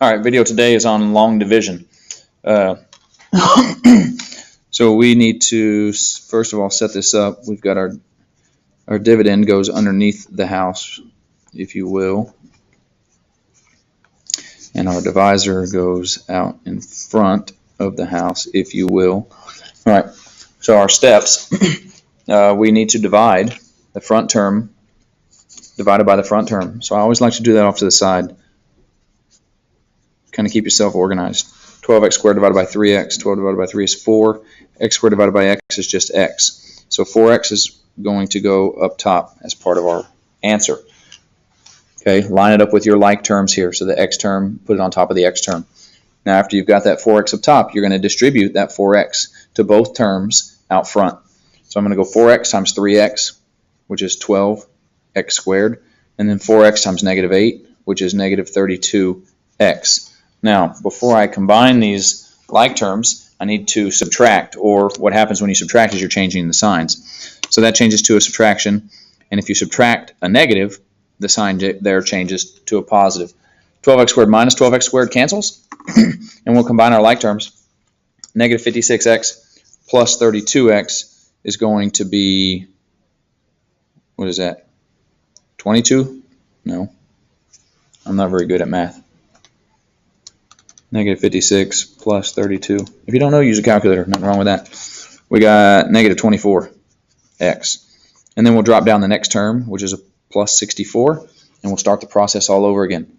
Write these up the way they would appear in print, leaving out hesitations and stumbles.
All right, video today is on long division. So we need to first of all set this up. We've got our dividend goes underneath the house, if you will, and our divisor goes out in front of the house, if you will. All right, so our steps, we need to divide the front term divided by the front term. So I always like to do that off to the side. Kind of keep yourself organized. 12x squared divided by 3x. 12 divided by 3 is 4. X squared divided by x is just x. So 4x is going to go up top as part of our answer. Okay, line it up with your like terms here. So the x term, put it on top of the x term. Now after you've got that 4x up top, you're going to distribute that 4x to both terms out front. So I'm going to go 4x times 3x, which is 12x squared, and then 4x times negative 8, which is negative 32x. Now, before I combine these like terms, I need to subtract, or what happens when you subtract is you're changing the signs. So that changes to a subtraction, and if you subtract a negative, the sign there changes to a positive. 12x squared minus 12x squared cancels, and we'll combine our like terms. Negative 56x plus 32x is going to be, what is that, 22? No, I'm not very good at math. Negative 56 plus 32. If you don't know, use a calculator. Nothing wrong with that. We got negative 24x. And then we'll drop down the next term, which is a plus 64, and we'll start the process all over again.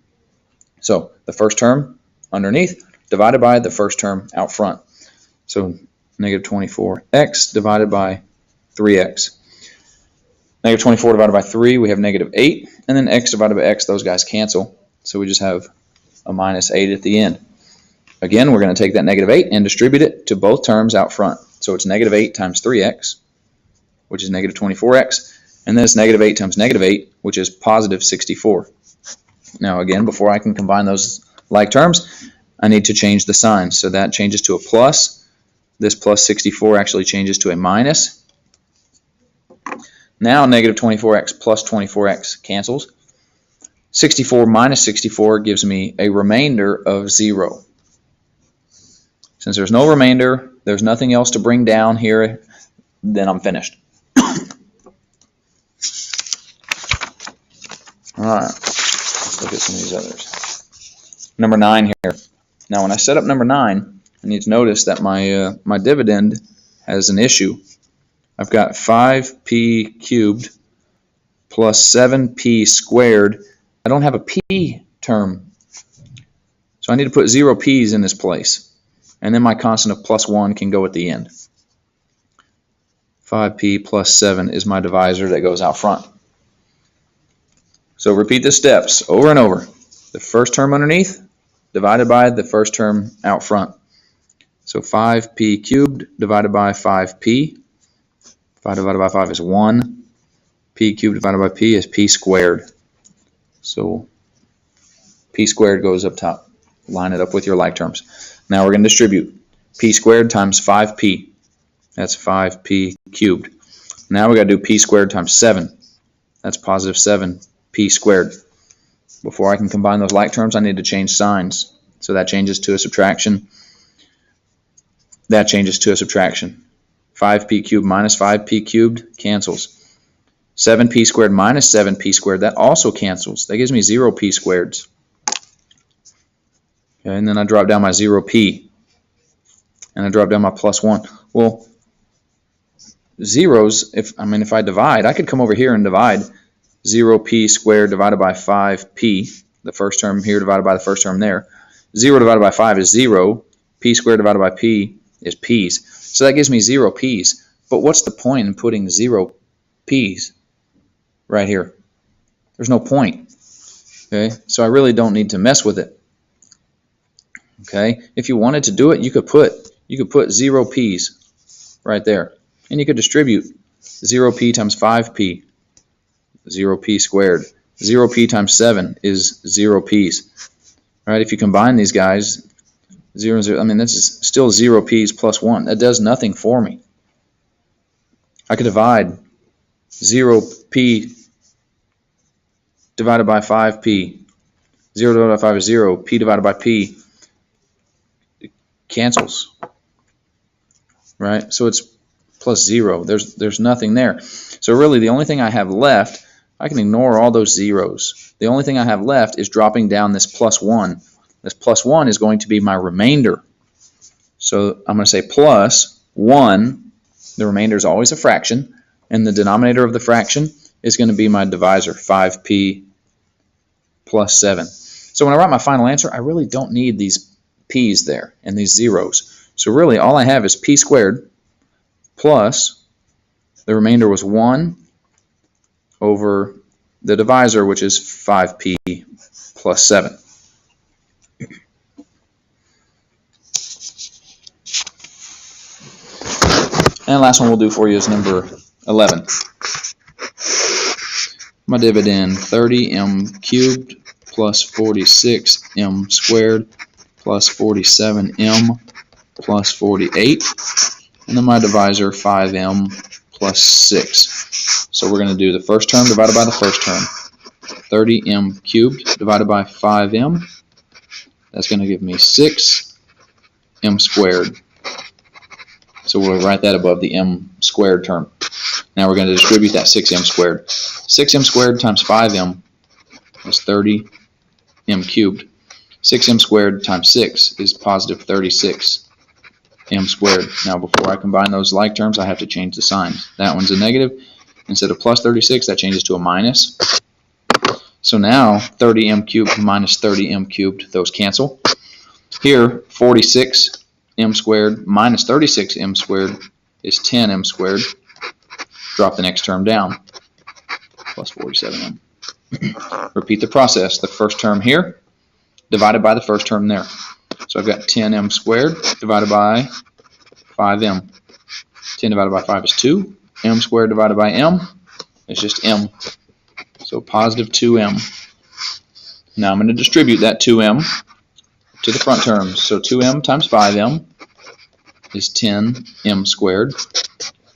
So the first term underneath divided by the first term out front. So negative 24x divided by 3x. Negative 24 divided by 3, we have negative 8. And then x divided by x, those guys cancel. So we just have a minus 8 at the end. Again, we're going to take that negative 8 and distribute it to both terms out front. So it's negative 8 times 3x, which is negative 24x. And then it's negative 8 times negative 8, which is positive 64. Now again, before I can combine those like terms, I need to change the sign. So that changes to a plus. This plus 64 actually changes to a minus. Now negative 24x plus 24x cancels. 64 minus 64 gives me a remainder of 0. Since there's no remainder, there's nothing else to bring down here, then I'm finished. All right, let's look at some of these others. Number 9 here. Now when I set up number 9, I need to notice that my dividend has an issue. I've got 5p cubed plus 7p squared. I don't have a p term, so I need to put 0 p's in this place. And then my constant of plus 1 can go at the end. 5p plus 7 is my divisor that goes out front. So repeat the steps over and over. The first term underneath divided by the first term out front. So 5p cubed divided by 5p. 5 divided by 5 is 1. P cubed divided by p is p squared. So p squared goes up top. Line it up with your like terms. Now we're going to distribute p squared times 5p. That's 5p cubed. Now we got to do p squared times 7. That's positive 7p squared. Before I can combine those like terms, I need to change signs. So that changes to a subtraction. That changes to a subtraction. 5p cubed minus 5p cubed cancels. 7p squared minus 7p squared, that also cancels. That gives me 0p squareds. Okay, and then I drop down my 0p. And I drop down my plus 1. Well, zeros, if I divide, I could come over here and divide 0p squared divided by 5p. The first term here divided by the first term there. 0 divided by 5 is 0. P squared divided by p is p's. So that gives me 0 p's. But what's the point in putting 0 p's right here? There's no point. Okay, so I really don't need to mess with it. Okay, if you wanted to do it, you could put 0 p's right there, and you could distribute 0p times 5p, 0p squared. 0p times 7 is 0 p's. Right? If you combine these guys, 0 and 0, that's still 0 p's plus 1. That does nothing for me. I could divide 0p divided by 5p 0 divided by 5 is 0. P divided by P cancels, right? So it's plus 0. There's nothing there. So really the only thing I have left, I can ignore all those zeros. The only thing I have left is dropping down this plus 1. This plus 1 is going to be my remainder. So I'm going to say plus 1. The remainder is always a fraction, and the denominator of the fraction is going to be my divisor, 5p plus 7. So when I write my final answer, I really don't need these p's there and these zeros. So really all I have is p squared plus the remainder was 1 over the divisor, which is 5p plus 7. And the last one we'll do for you is number 11. My dividend, 30m cubed plus 46m squared plus 47m plus 48. And then my divisor, 5m plus 6. So we're going to do the first term divided by the first term. 30m cubed divided by 5m. That's going to give me 6m squared. So we'll write that above the m squared term. Now we're going to distribute that 6m squared. 6m squared times 5m is 30m cubed. 6m squared times 6 is positive 36m squared. Now before I combine those like terms, I have to change the signs. That one's a negative. Instead of plus 36, that changes to a minus. So now 30m cubed minus 30m cubed, those cancel. Here, 46m squared minus 36m squared is 10m squared. Drop the next term down, plus 47m. Repeat the process. The first term here divided by the first term there. So I've got 10m squared divided by 5m. 10 divided by 5 is 2. M squared divided by m is just m. So positive 2m. Now I'm going to distribute that 2m to the front terms. So 2m times 5m is 10m squared.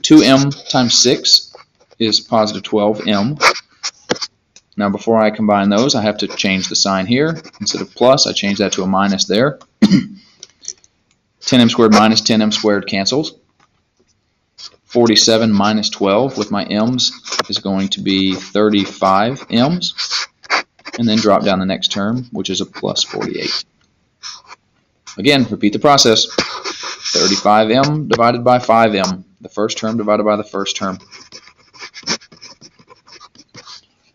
2m times 6 is positive 12m. Now before I combine those, I have to change the sign here. Instead of plus, I change that to a minus there. 10m squared minus 10m squared cancels. 47 minus 12 with my m's is going to be 35 m's. And then drop down the next term, which is a plus 48. Again, repeat the process. 35m divided by 5m. The first term divided by the first term.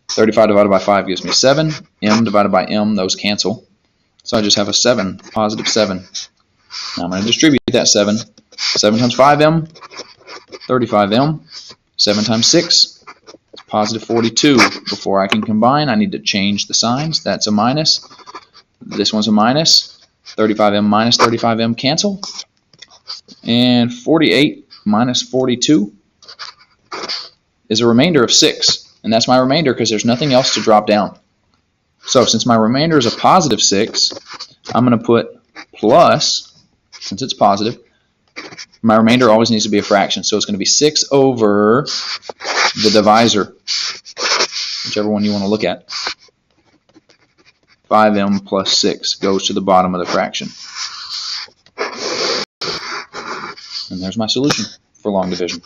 35 divided by 5 gives me 7. M divided by m, those cancel. So I just have a 7, positive 7. Now I'm going to distribute that 7. 7 times 5m, 35m. 7 times 6 is positive 42. Before I can combine, I need to change the signs. That's a minus. This one's a minus. 35m minus 35m cancel. And 48 minus 42 is a remainder of 6. And that's my remainder because there's nothing else to drop down. So since my remainder is a positive 6, I'm going to put plus, since it's positive, my remainder always needs to be a fraction. So it's going to be 6 over the divisor, whichever one you want to look at. 5m plus 6 goes to the bottom of the fraction. And there's my solution for long division.